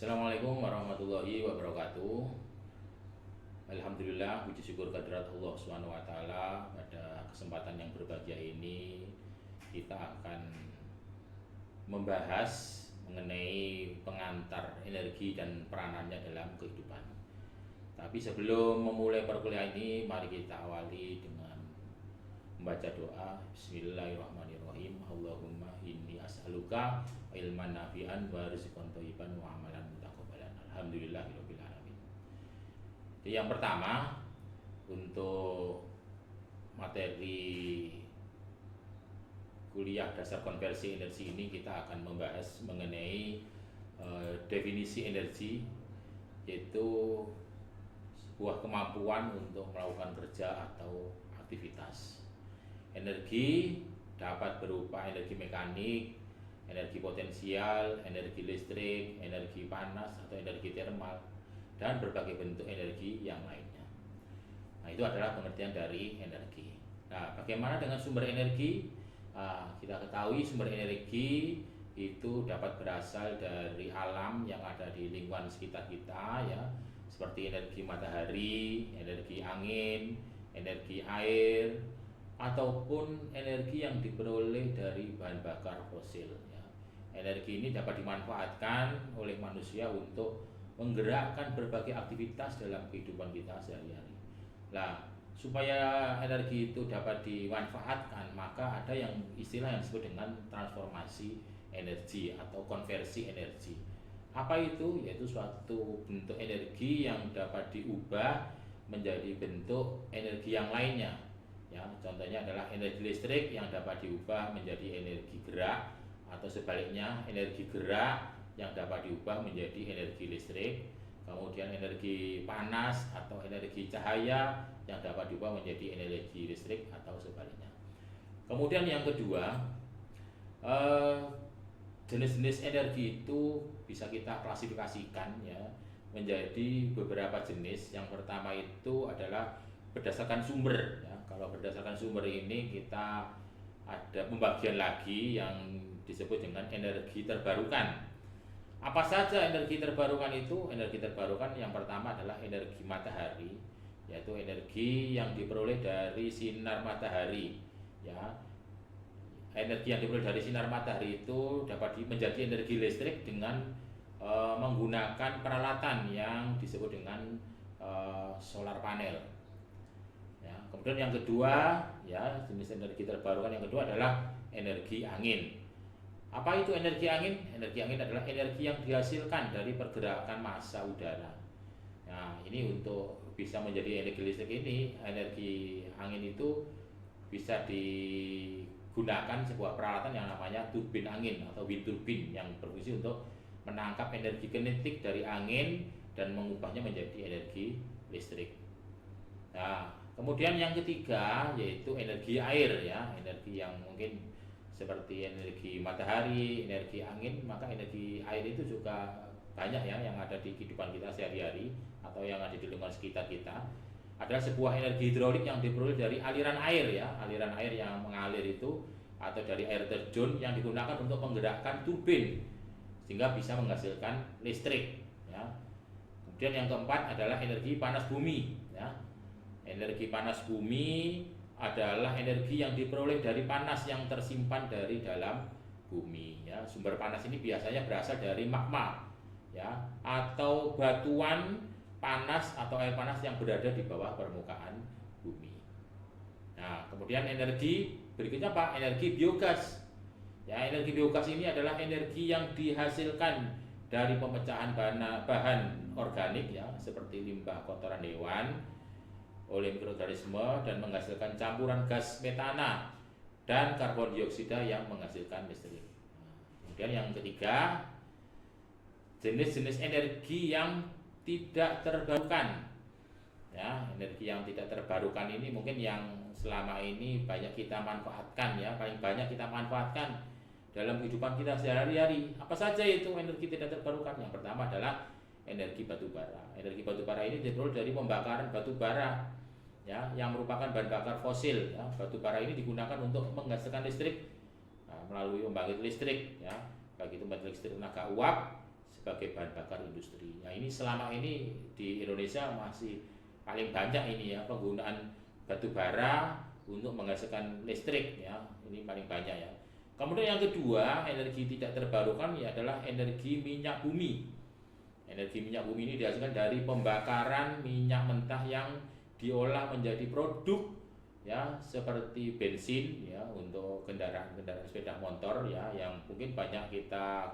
Assalamualaikum warahmatullahi wabarakatuh. Alhamdulillah, puji syukur kehadirat Allah Subhanahu wa taala. Pada kesempatan yang berbahagia ini kita akan membahas mengenai pengantar energi dan peranannya dalam kehidupan. Tapi sebelum memulai perkuliahan ini, mari kita awali dengan membaca doa. Bismillahirrahmanirrahim. Allahumma inni as'aluka ilman nafi'an wa rizqan thayyiban wa amalan mutaqabbalan. Alhamdulillahirabbil alamin. Jadi yang pertama, untuk materi kuliah dasar konversi energi ini kita akan membahas mengenai definisi energi, yaitu sebuah kemampuan untuk melakukan kerja atau aktivitas. Energi dapat berupa energi mekanik, energi potensial, energi listrik, energi panas atau energi termal, dan berbagai bentuk energi yang lainnya. Nah, itu adalah pengertian dari energi. Nah, bagaimana dengan sumber energi? Kita ketahui sumber energi itu dapat berasal dari alam yang ada di lingkungan sekitar kita, ya, seperti energi matahari, energi angin, energi air, ataupun energi yang diperoleh dari bahan bakar fosil, ya. Energi ini dapat dimanfaatkan oleh manusia untuk menggerakkan berbagai aktivitas dalam kehidupan kita sehari-hari. Nah, supaya energi itu dapat dimanfaatkan, maka ada yang istilah yang disebut dengan transformasi energi atau konversi energi. Apa itu? Yaitu suatu bentuk energi yang dapat diubah menjadi bentuk energi yang lainnya. Ya, contohnya adalah energi listrik yang dapat diubah menjadi energi gerak, atau sebaliknya energi gerak yang dapat diubah menjadi energi listrik. Kemudian energi panas atau energi cahaya yang dapat diubah menjadi energi listrik atau sebaliknya. Kemudian yang kedua, jenis-jenis energi itu bisa kita klasifikasikan, ya, menjadi beberapa jenis. Yang pertama itu adalah berdasarkan sumber, ya. Kalau berdasarkan sumber ini kita ada pembagian lagi yang disebut dengan energi terbarukan. Apa saja energi terbarukan itu? Energi terbarukan yang pertama adalah energi matahari, yaitu energi yang diperoleh dari sinar matahari, ya. Energi yang diperoleh dari sinar matahari itu dapat menjadi energi listrik dengan menggunakan peralatan yang disebut dengan solar panel. Ya, kemudian yang kedua, ya, jenis energi terbarukan yang kedua adalah energi angin. Apa itu energi angin? Energi angin adalah energi yang dihasilkan dari pergerakan massa udara. Nah, ini untuk bisa menjadi energi listrik ini, energi angin itu bisa digunakan sebuah peralatan yang namanya turbin angin atau wind turbine yang berfungsi untuk menangkap energi kinetik dari angin dan mengubahnya menjadi energi listrik. Nah, kemudian yang ketiga yaitu energi air, ya, energi yang mungkin seperti energi matahari, energi angin, maka energi air itu juga banyak, ya, yang ada di kehidupan kita sehari-hari atau yang ada di lingkungan sekitar kita. Adalah sebuah energi hidrolik yang diperoleh dari aliran air, ya, aliran air yang mengalir itu atau dari air terjun yang digunakan untuk menggerakkan turbin sehingga bisa menghasilkan listrik, ya. Kemudian yang keempat adalah energi panas bumi, ya. Energi panas bumi adalah energi yang diperoleh dari panas yang tersimpan dari dalam bumi, ya. Sumber panas ini biasanya berasal dari magma, ya, atau batuan panas atau air panas yang berada di bawah permukaan bumi. Nah, kemudian energi berikutnya apa? Energi biogas. Ya, energi biogas ini adalah energi yang dihasilkan dari pemecahan bahan organik, ya, seperti limbah kotoran hewan oleh mikroorganisme dan menghasilkan campuran gas metana dan karbon dioksida yang menghasilkan listrik. Kemudian yang ketiga, jenis-jenis energi yang tidak terbarukan. Ya, energi yang tidak terbarukan ini mungkin yang selama ini banyak kita manfaatkan, ya, paling banyak kita manfaatkan dalam kehidupan kita sehari-hari. Apa saja itu energi tidak terbarukan? Yang pertama adalah energi batu bara. Energi batu bara ini diperoleh dari pembakaran batu bara, ya, yang merupakan bahan bakar fosil, ya. Batu bara ini digunakan untuk menghasilkan listrik melalui pembangkit listrik, ya, baik itu pembangkit listrik tenaga uap sebagai bahan bakar industri. Nah ini selama ini di Indonesia masih paling banyak ini ya penggunaan batu bara untuk menghasilkan listrik ya, ini paling banyak ya. Kemudian yang kedua, energi tidak terbarukan ya adalah energi minyak bumi. Energi minyak bumi ini dihasilkan dari pembakaran minyak mentah yang diolah menjadi produk ya seperti bensin ya untuk kendaraan-kendaraan sepeda motor ya yang mungkin banyak kita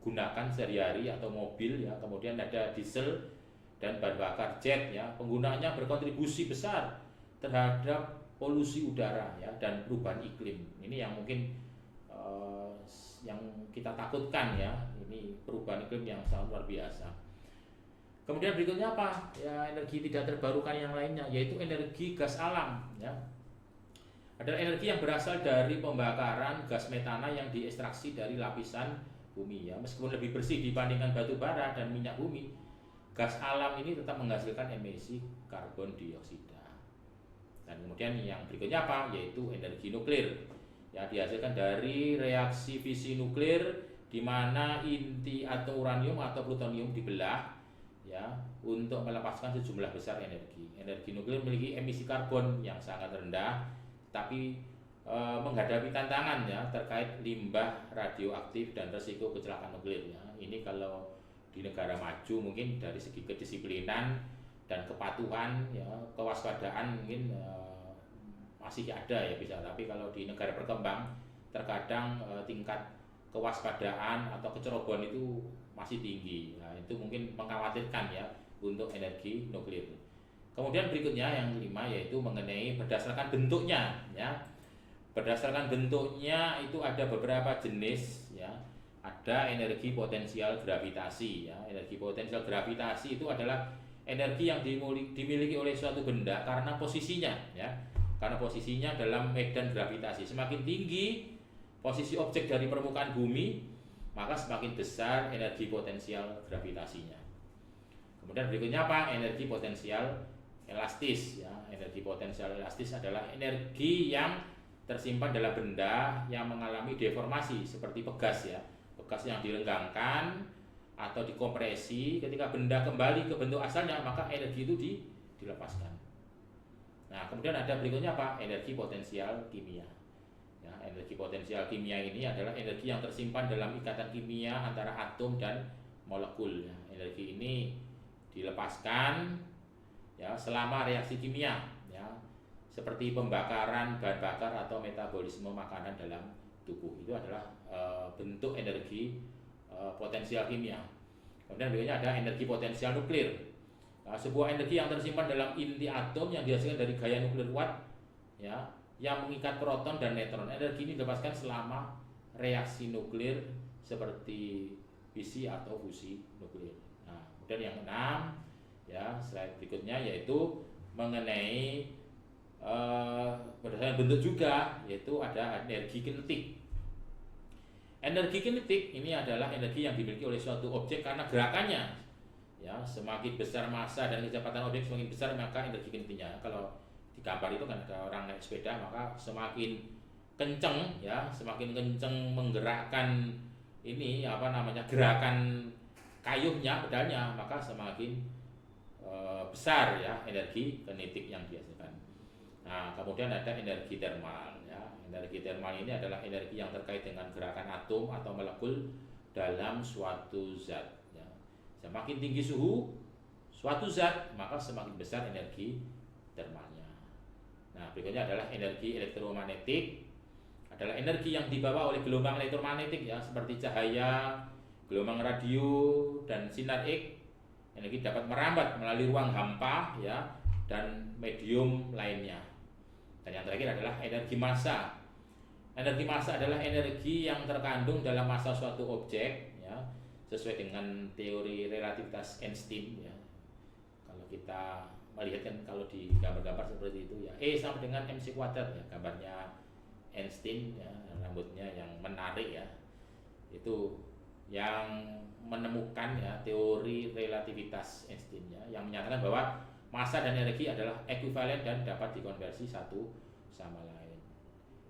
gunakan sehari-hari atau mobil ya. Kemudian ada diesel dan bahan bakar jet ya. Penggunaannya berkontribusi besar terhadap polusi udara ya dan perubahan iklim. Ini yang mungkin yang kita takutkan ya. Ini perubahan iklim yang sangat luar biasa. Kemudian berikutnya apa? Ya energi tidak terbarukan yang lainnya yaitu energi gas alam ya. Adalah energi yang berasal dari pembakaran gas metana yang diekstraksi dari lapisan bumi ya. Meskipun lebih bersih dibandingkan batu bara dan minyak bumi, gas alam ini tetap menghasilkan emisi karbon dioksida. Dan kemudian yang berikutnya apa? Yaitu energi nuklir. Ya dihasilkan dari reaksi fisi nuklir di mana inti atom uranium atau plutonium dibelah ya untuk melepaskan sejumlah besar energi. Energi nuklir memiliki emisi karbon yang sangat rendah, tapi menghadapi tantangan ya terkait limbah radioaktif dan resiko kecelakaan nuklir ya. Ini kalau di negara maju mungkin dari segi kedisiplinan dan kepatuhan ya kewaspadaan mungkin masih ada ya bisa, tapi kalau di negara berkembang terkadang tingkat kewaspadaan atau kecerobohan itu masih tinggi. Nah, itu mungkin mengkhawatirkan ya untuk energi nuklir. Kemudian berikutnya yang kelima yaitu mengenai berdasarkan bentuknya ya. Berdasarkan bentuknya itu ada beberapa jenis ya. Ada energi potensial gravitasi ya. Energi potensial gravitasi itu adalah energi yang dimiliki oleh suatu benda karena posisinya ya. Karena posisinya dalam medan gravitasi. Semakin tinggi posisi objek dari permukaan bumi, maka semakin besar energi potensial gravitasinya. Kemudian berikutnya apa? Energi potensial elastis ya. Energi potensial elastis adalah energi yang tersimpan dalam benda yang mengalami deformasi seperti pegas ya. Pegas yang direnggangkan atau dikompresi, ketika benda kembali ke bentuk asalnya maka energi itu dilepaskan. Nah, kemudian ada berikutnya apa? Energi potensial kimia. Ya, energi potensial kimia ini adalah energi yang tersimpan dalam ikatan kimia antara atom dan molekul. Ya, energi ini dilepaskan ya selama reaksi kimia ya, seperti pembakaran bahan bakar atau metabolisme makanan dalam tubuh. Itu adalah bentuk energi potensial kimia. Kemudian berikutnya ada energi potensial nuklir. Nah, sebuah energi yang tersimpan dalam inti atom yang dihasilkan dari gaya nuklir kuat ya, yang mengikat proton dan neutron. Energi ini dilepaskan selama reaksi nuklir seperti fisi atau fusi nuklir. Nah, kemudian yang keenam ya, slide berikutnya yaitu mengenai berdasarkan bentuk juga, yaitu ada energi kinetik. Energi kinetik ini adalah energi yang dimiliki oleh suatu objek karena gerakannya. Ya, semakin besar massa dan kecepatan objek semakin besar maka energi kinetiknya. Kalau di gambar itu kan ada orang naik sepeda maka semakin kenceng ya, semakin kenceng menggerakkan ini apa namanya gerakan kayuhnya pedalnya maka semakin besar ya energi kinetik yang dihasilkan. Nah, kemudian ada energi termal ya. Energi termal ini adalah energi yang terkait dengan gerakan atom atau molekul dalam suatu zat. Semakin tinggi suhu suatu zat, maka semakin besar energi termalnya. Nah, berikutnya adalah energi elektromagnetik. Adalah energi yang dibawa oleh gelombang elektromagnetik ya, seperti cahaya, gelombang radio, dan sinar X. Energi dapat merambat melalui ruang hampa ya, dan medium lainnya. Dan yang terakhir adalah energi massa. Energi massa adalah energi yang terkandung dalam massa suatu objek sesuai dengan teori relativitas Einstein ya. Kalau kita melihat kan kalau di gambar-gambar seperti itu ya, E sama dengan mc kuadrat ya, gambarnya Einstein ya, rambutnya yang menarik ya. Itu yang menemukan ya teori relativitas Einstein ya, yang menyatakan bahwa massa dan energi adalah ekuivalen dan dapat dikonversi satu sama lain.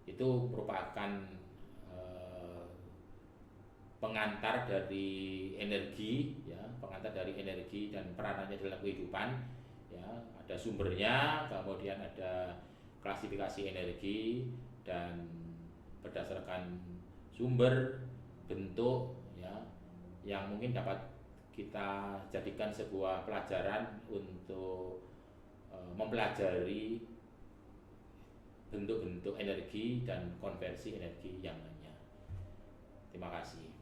Itu merupakan pengantar dari energi, ya, pengantar dari energi dan peranannya dalam kehidupan, ya, ada sumbernya, kemudian ada klasifikasi energi, dan berdasarkan sumber, bentuk, ya, yang mungkin dapat kita jadikan sebuah pelajaran untuk mempelajari bentuk-bentuk energi dan konversi energi yang lainnya. Terima kasih.